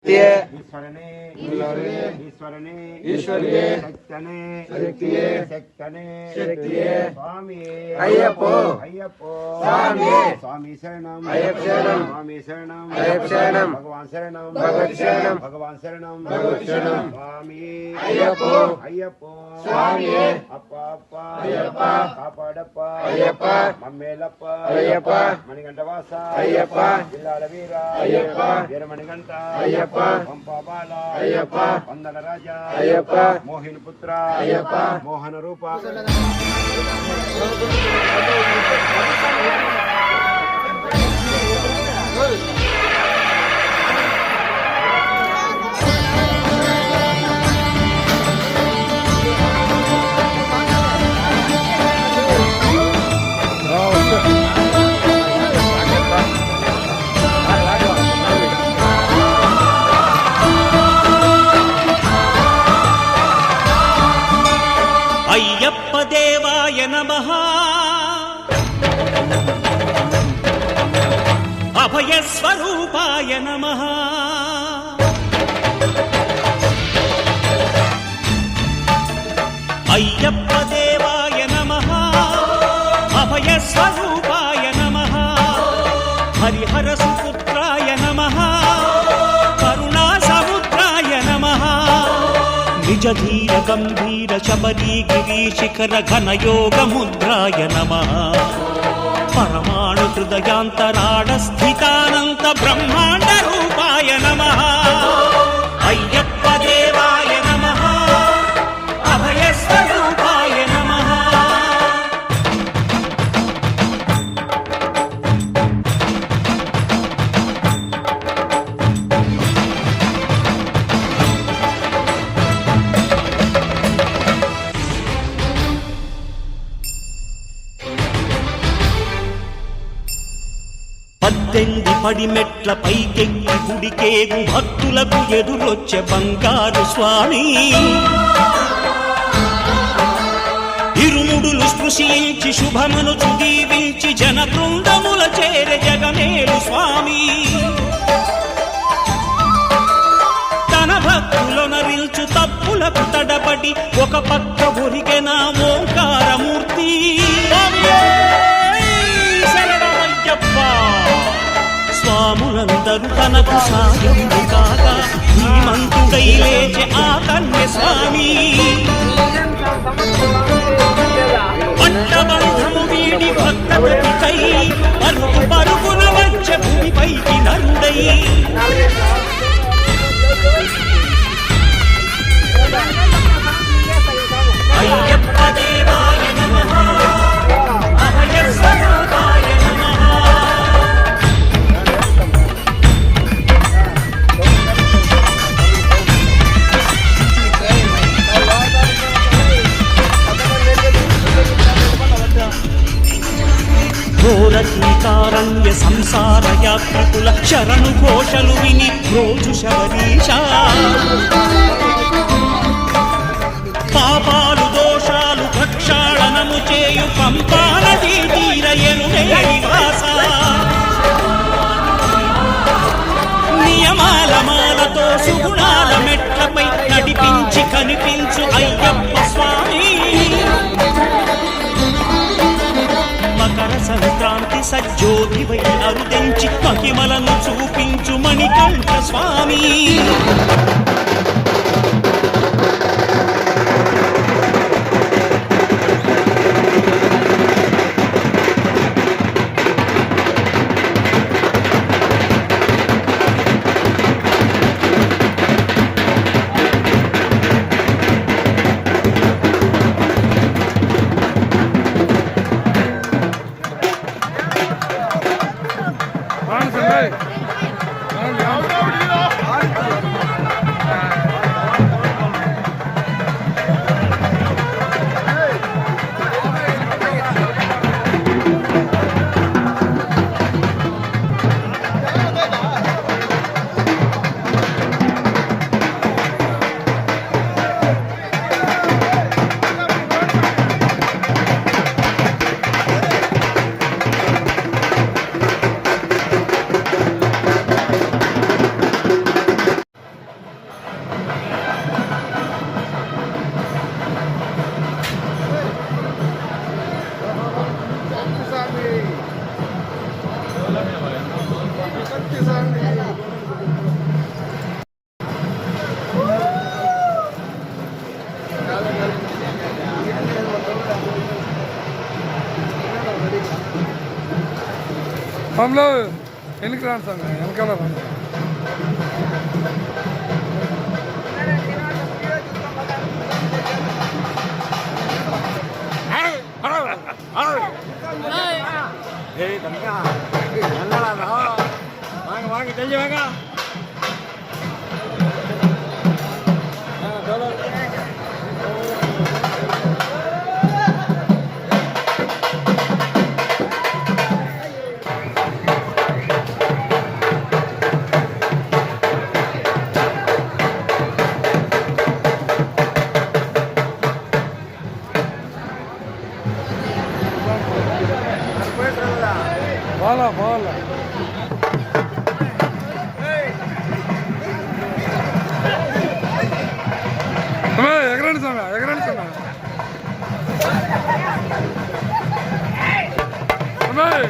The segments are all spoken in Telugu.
ఈశ్వరనే ఈశ్వరనే ఈశ్వరియే శక్తనే శక్తియే శక్తనే శక్తియే స్వామి అయ్యప్పో అయ్యప్పో స్వామి స్వామి శరణం అయ్యప్ప శరణం స్వామి శరణం అయ్యప్ప శరణం భగవాన్ శరణం భగవత్ శరణం భగవాన్ శరణం భగవత్ శరణం స్వామి అయ్యప్పో అయ్యప్పో స్వామియే అప్ప అప్ప అయ్యప్ప కాపాడప్ప అయ్యప్ప మమ్మేలప్ప అయ్యప్ప మణికంఠవాస అయ్యప్ప జిల్లాల వీర అయ్యప్ప వీరమణికంఠ అయ్యప్ప పంపాబాల అయ్యప్ప వందన రాజా అయ్యప్ప మోహిని పుత్ర అయ్యప్ప మోహన రూప అయ్యప్ప దేవాయ నమః అభయ స్వరూపాయ నమః అయ్యప్ప దేవాయ నమః అభయ స్వరూపాయ నమః హరిహర సుపుత్రాయ నమః కరుణా సముద్రాయ నమః నిజ ధీర గంభీర శబరీ గిరి శిఖర ఘన యోగ ముద్రాయ నమః పరమాణు హృదయాంతరాళ స్థితానంత బ్రహ్మాండ రూపాయ నమః అయ్యప్ప దేవాయ నమః అభయ స్వరూపాయ నమః పద్దెంది పడిమెట్ల పైకెక్కి గుడికేగు భక్తులకు ఎదురొచ్చే బంగారు స్వామి ఇరుముడులు స్పృశించి శుభమనుచు దీవించి జన బృందముల చేరే జగమేలు స్వామి తన భక్తులొనరిల్చు తప్పులకు తడబడి ఒక పక్క ఒరిగెన ఓంకారమూర్తి స్వాములందరూ తనకు సాయము కాగా ధీమంతుడై లేచే ఆ కన్య స్వామి పట్టబంధము వీడి భక్తపతికై పరుగు పరుగున వచ్చే భూమిపైకి నరుడై అయ్యప్ప దేవాయ నమః అభయ స్వరూపాయ నమః ఘోరకీకారణ్య సంసార యాత్రికుల శరణు ఘోషలు విని రోజు శబరీశ పాపాలు దోషాలు ప్రక్షాళనము చేయు పంపానదీ తీరయను నివాస నియమాల మాలతో సుగుణాల మెట్లపై నడిపించి కనిపించు అయ్యప్ప స్వామి మకర సంక్రాంతి సజ్జోతివై అరుదించి మహిమలను చూపించు మణికంఠ స్వామి స్వామిలో వెనక్కి రాను స్వామి, వెనకాల రాను. வாங்க தெரிஞ்சு வாங்க. బాలా బాలా ఎగరండి స్వామి, ఎగరండి స్వామి. స్వామి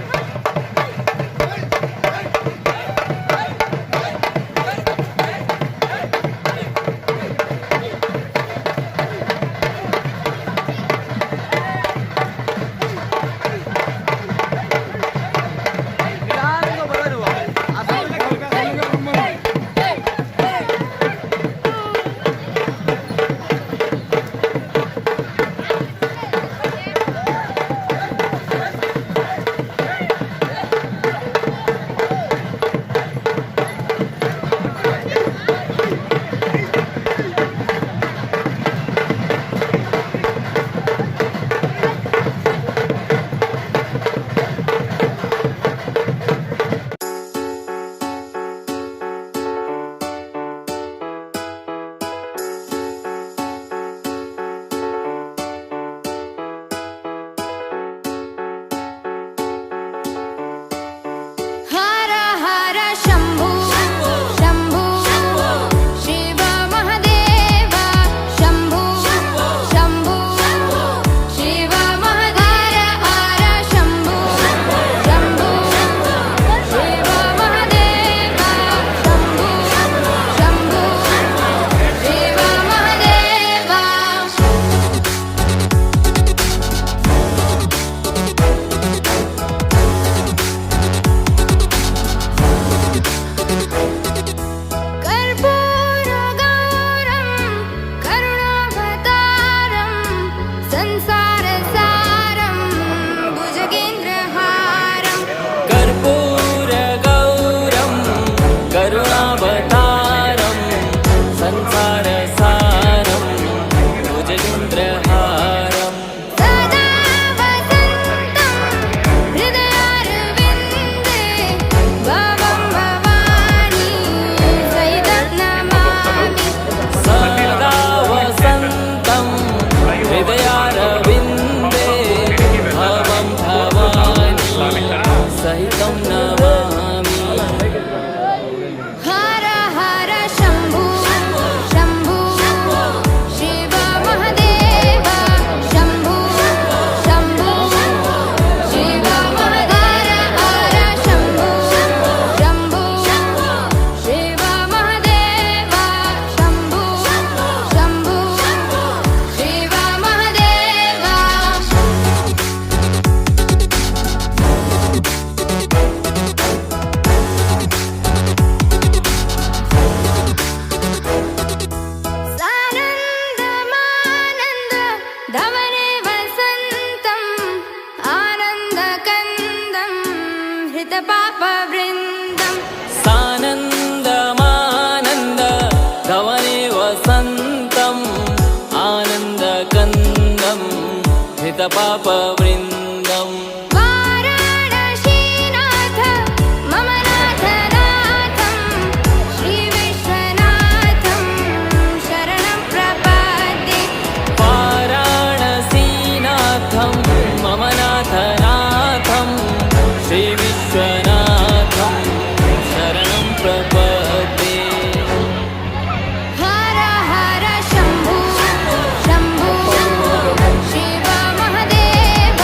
पापवृन्दम् वाराणसीनाथ मम नाथनाथं श्रीविश्वनाथं शरणं प्रपद्ये वाराणसीनाथं मम नाथनाथं श्रीविश्वनाथं शरणं प्रपद्ये हर हर शम्भो शम्भो शिव महादेव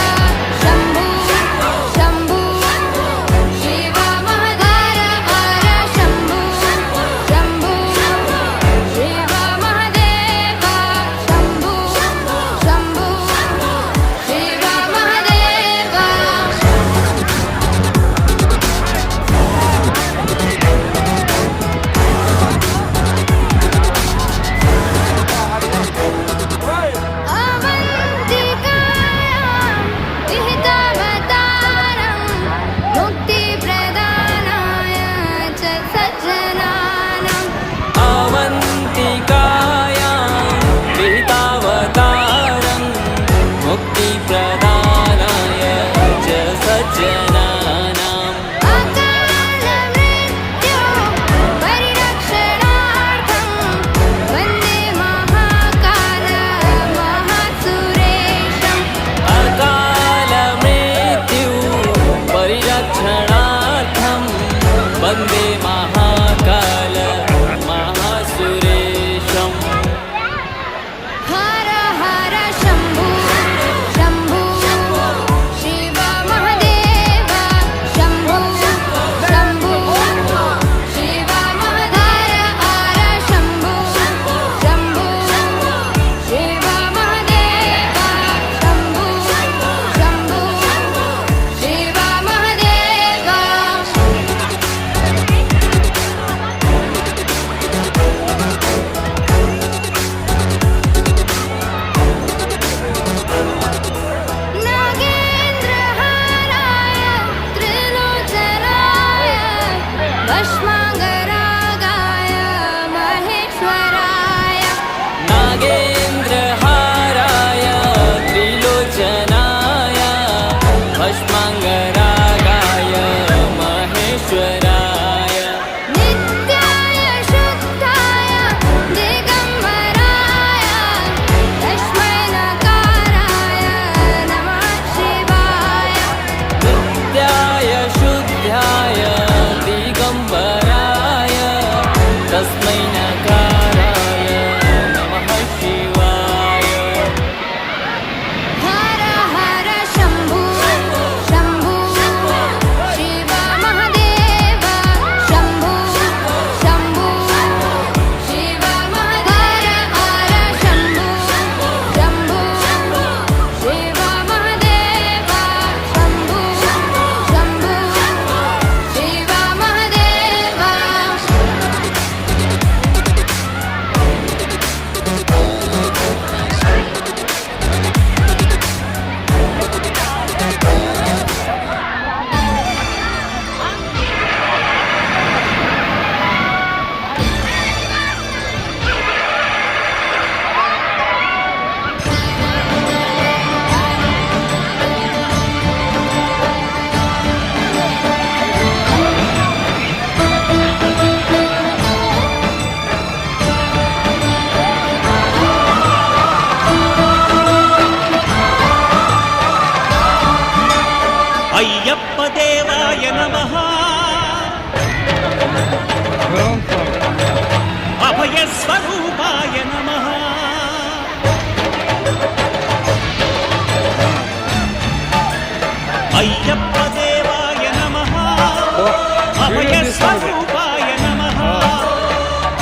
స్వరూపాయ నమః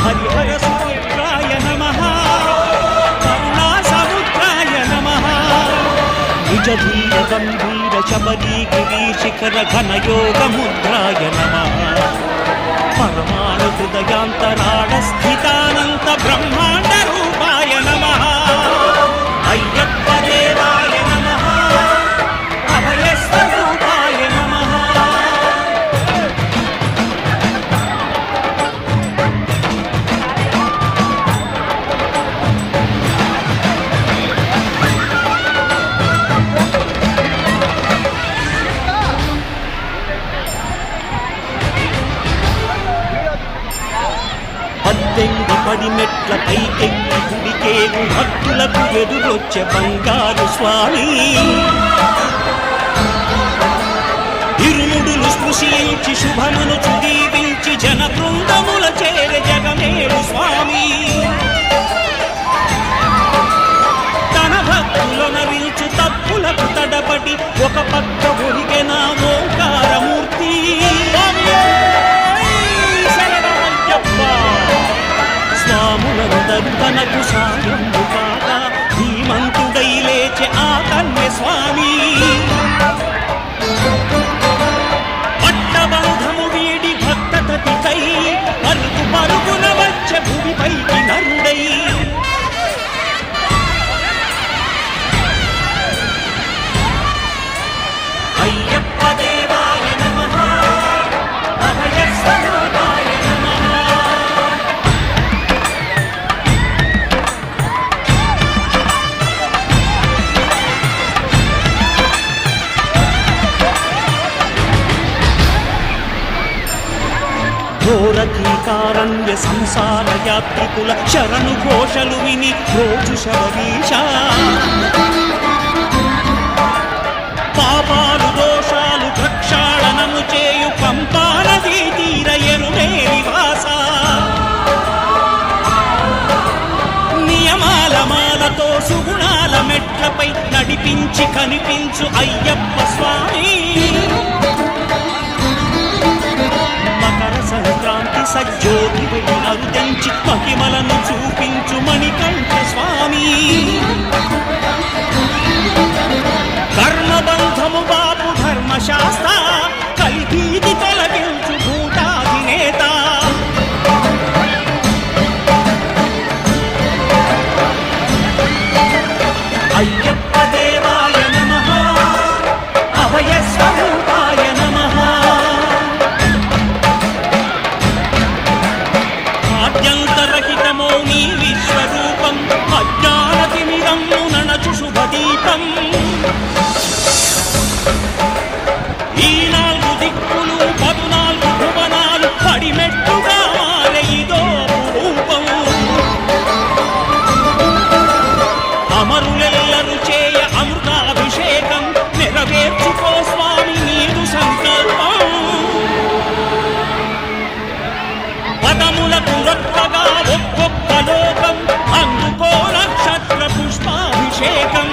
హరిహర సుపుత్రాయ నమః కరుణా సముద్రాయ నమః నిజధీర గంభీర శబరీ గిరీ శిఖర ఘన యోగ ముద్రాయ నమః పరమాణు హృదయాంతరాళ స్థితానంత బ్రహ్మాండ రూపాయ నమః అయ్యప్ప దేవాయ నమః అభయ స్వరూపాయ నమః పద్దెంది పడి మెట్ల పైకెక్కి గుడికేగు భక్తులకు ఎదురొచ్చే బంగారు స్వామి ఇరుముడులు స్పృశించి శుభమును చుదీవించి జన బృందముల చేరే జగమేడు స్వామి తన భక్తులనరించు తప్పులకు తడబడి ఒక పక్క ఒరిగెన ఓంకారమూర్తి స్వాములందరూ తనకు సాయము కాగా ధీమంతుడై లేచే ఆ కన్య స్వామి పట్టబంధము వీడి భక్తతతికై పరుగు పరుగున వచ్చే భూమిపైకి నరుడై అయ్యప్ప దేవాయ నమః అభయ స్వరూపాయ నమః ఘోరకీకారణ్య సంసార యాత్రికుల శరణు ఘోషలు విని రోజు శబరీష పాపాలు దోషాలు ప్రక్షాళనము చేయు పంపానదీ తీర ఎరుమే నివాస నియమాల మాలతో సుగుణాల మెట్లపై నడిపించి కనిపించు అయ్యప్ప స్వామి మకర సంక్రాంతి సజ్జోతి వెడి అరుదెంచి మహిమలను చూపించు మణికంఠ స్వామి కర్మబంధము బాపు ధర్మశాస్త్ర కలిగీది తొలగించు భూతాధినేత అయ్యప్ప దేవాయ నమః అభయ స్వరూపాయ నమః ఆద్యంతరహితమో నీ విశ్వరూపం అజ్ఞానతిమిరము నణచు శుభదీపం ఈ 4 దిక్కులు 14 భువనాలు పడిమెట్టుగా మారే ఇదో రూపం అమరులెల్లరు చేయ అమృతాభిషేకం నెరవేర్చుకో స్వామి నీదు సంకల్పం పదములకు రొక్కగా ఒక్కొక్క లోకం అందుకో నక్షత్ర పుష్పాభిషేకం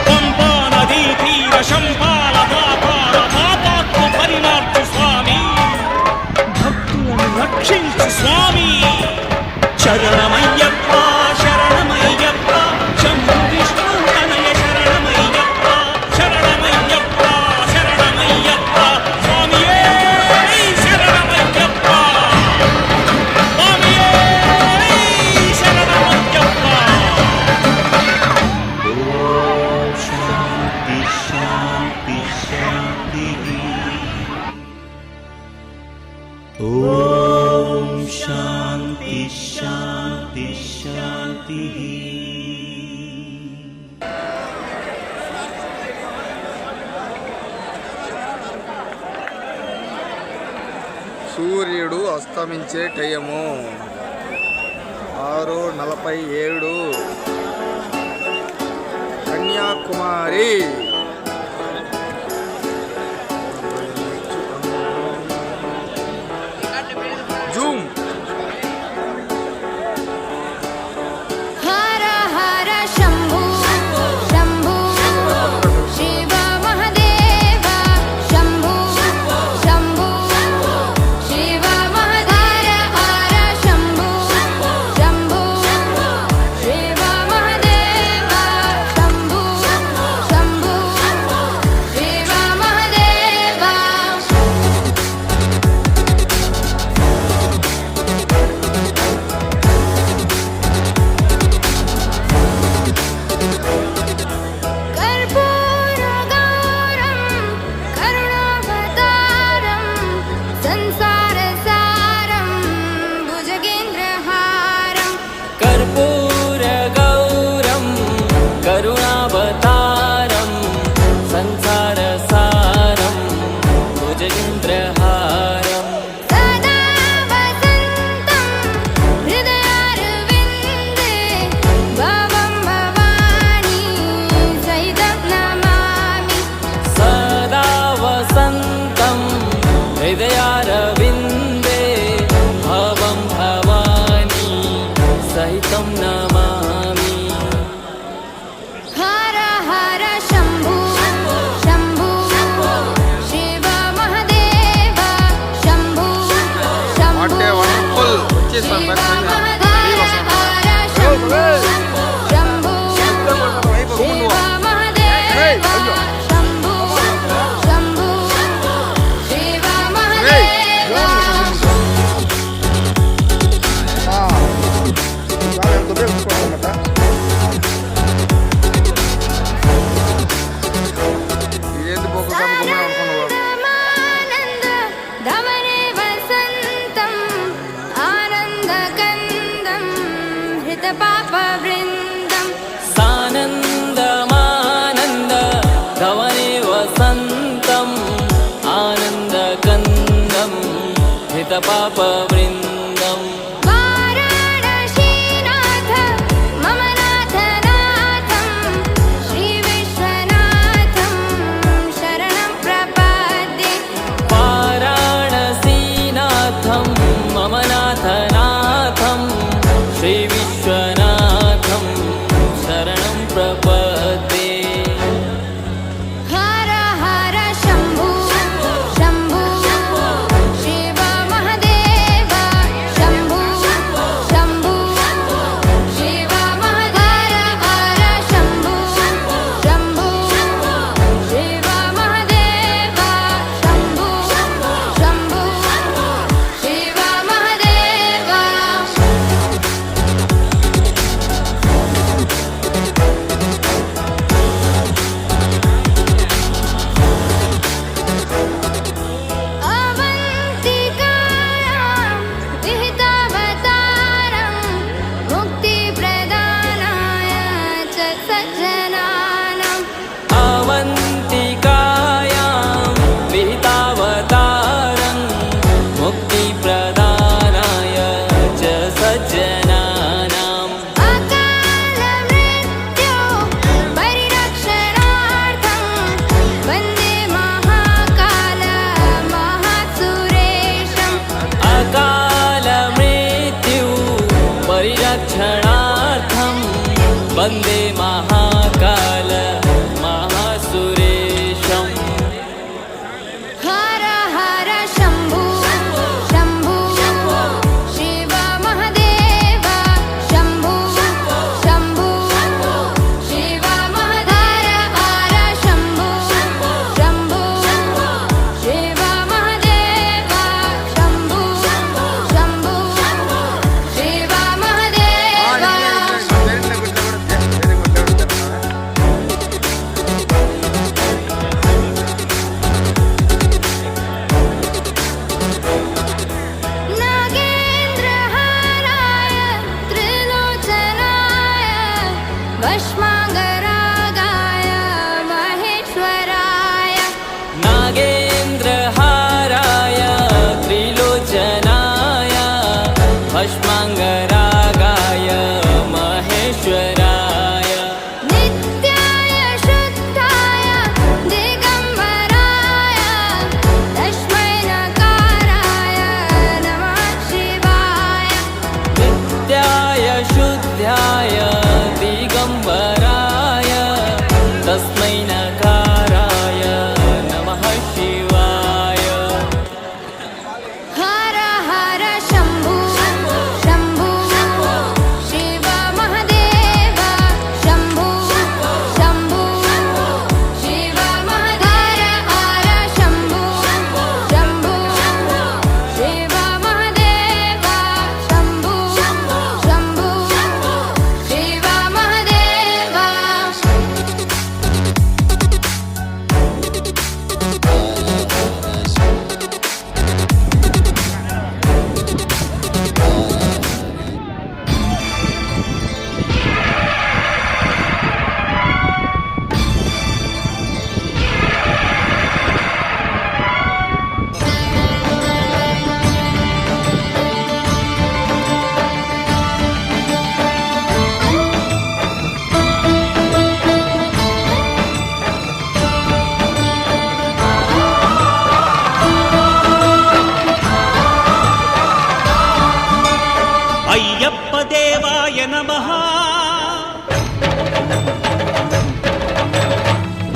పంపా నదీ తీర శంపాల వ్యాపార పాపాత్మ పరిణార్చు స్వామి భక్తులను రక్షించు స్వామి శరణమయ్యప్ప శరణమయ్యప్ప శంభు విష్ణు తనయ శరణమయ్యప్ప శరణమయ్యప్ప శరణమయ్యప్ప స్వామియే శరణమయ్యప్ప స్వామియే శరణమయ్యప్ప ఓం శాంతి శాంతి శాంతి ఓం శాంతి శాంతి శాంతి సూర్యుడు అస్తమించే టైము 6:47 కన్యాకుమారి. జూమ్. హర హర శంభు శంభు सकलपापवृन्दम् वाराणसीनाथ मम नाथनाथं श्रीविश्वनाथं शरणं प्रपद्ये वाराणसीनाथं मम नाथनाथं श्रीविश्वनाथं शरणं प्रपद्ये हर हर शम्भो शम्भो शिव महदेव शम्भो शम्भो शिव महदेव हर शम्भो शम्भो शिव महदेव शम्भो शम्भो शिव महदेव अवन्तिकायां विहितावतारं मुक्तिप्रदानाय च सज्जनानाम् अवन्तिकायां विहितावतारं मुक्तिप्रदानाय च सज्जनानाम् अकालमृत्यो परिरक्षणार्थं वन्दे महाकाल महासुरेशम् अकालमृत्यु परिरक्षणार्थं वन्दे महाकाल महासुरेशम् हर हर शम्भो शम्भो शिव महदेव शम्भो शम्भो शिव महदेव हर शम्भो शम्भो शिव महदेव शम्भो शम्भो शिव महदेव नागेन्द्रहाराय त्रिलोचनाय भस्माङ्गरागाय महेश्वराय नागेन्द्रहाराय त्रिलोचनाय भस्माङ्गरागाय महेश्वराय नित्याय शुद्धाय दिगम्बराय तस्मै नकाराय नमः शिवाय नित्याय शुद्धाय दिगम्बराय तस्मै नकाराय नमः शिवाय हर हर शम्भो शम्भो शिव महदेव शम्भो शम्भो शिव महदेव हर शम्भो शम्भो शिव महदेव शम्भो शम्भो शिव महदेव అయ్యప్ప దేవాయ నమః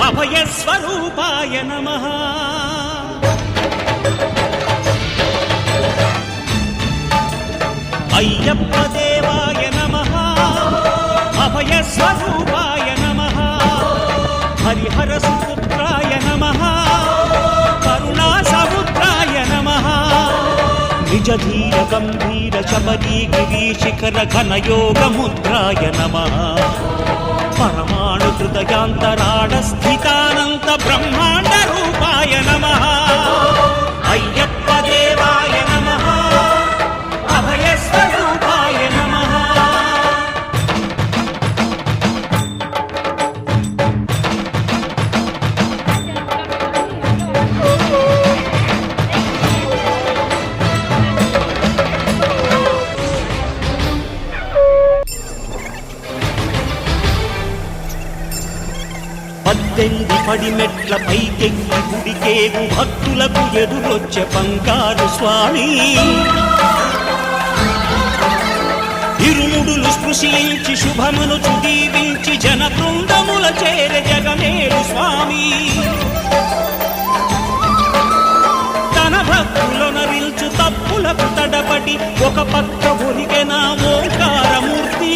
అభయ స్వరూపాయ నమః అయ్యప్ప దేవాయ నమః అభయ స్వరూపాయ నమః హరిహర సుపుత్రాయ నమః కరుణా సముద్రాయ నమః నిజ ధీర గంభీర శబరీ గిరీశిఖర ఘన యోగ ముద్రాయ నమః పరమాణు హృదయాంతరాళ స్థితానంత బ్రహ్మాండ రూపాయ నమః అయ్యప్ప దేవాయ నమః అభయ స్వరూపాయ నమః 18 పడి మెట్ల పైకెక్కి గుడికేగు భక్తులకు ఎదురొచ్చే బంగారు స్వామి ఇరుముడులు స్పృశించి శుభమును దీవించి జన బృందముల చేర జగమేలు స్వామి తన భక్తులొనరిల్చు తప్పులకు తడబడి ఒక పక్క ఒరిగెన ఓంకారమూర్తి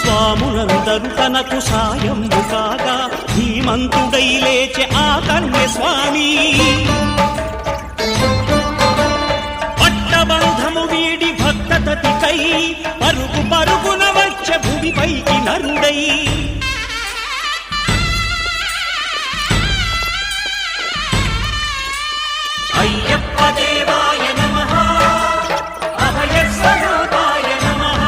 స్వాములందరూ తనకు సాయము కాగా ధీమంతుడై లేచె ఆ కన్య స్వామి పట్టబంధము వీడి భక్తతతికై పరుగు పరుగున వచ్చే భూమిపైకి నరుడై అయ్యప్ప దేవాయ నమః అభయ స్వరూపాయ నమః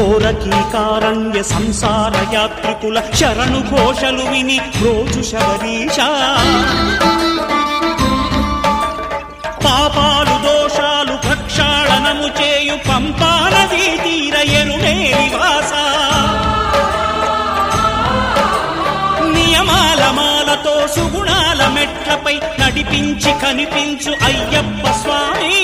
ఘోరకీకారణ్య సంసార యాత్రికుల శరణు ఘోషలు విని రోజు శబరీష పాపాలు దోషాలు ప్రక్షాళనము చేయు పంపానదీ తీర ఎరుమే నివాస నియమాల మాలతో సుగుణాల మెట్లపై నడిపించి కనిపించు అయ్యప్ప స్వామి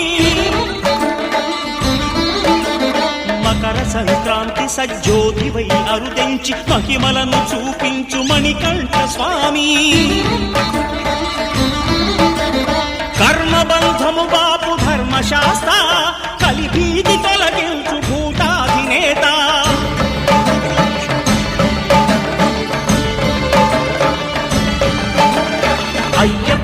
మకర సంక్రాంతి సజ్జోతివై అరుదెంచి మహిమలను చూపించు మణికంఠ స్వామి కర్మబంధము బాపు ధర్మశాస్త్ర కలిభీతి తొలగించు భూతాధినేత అయ్యప్ప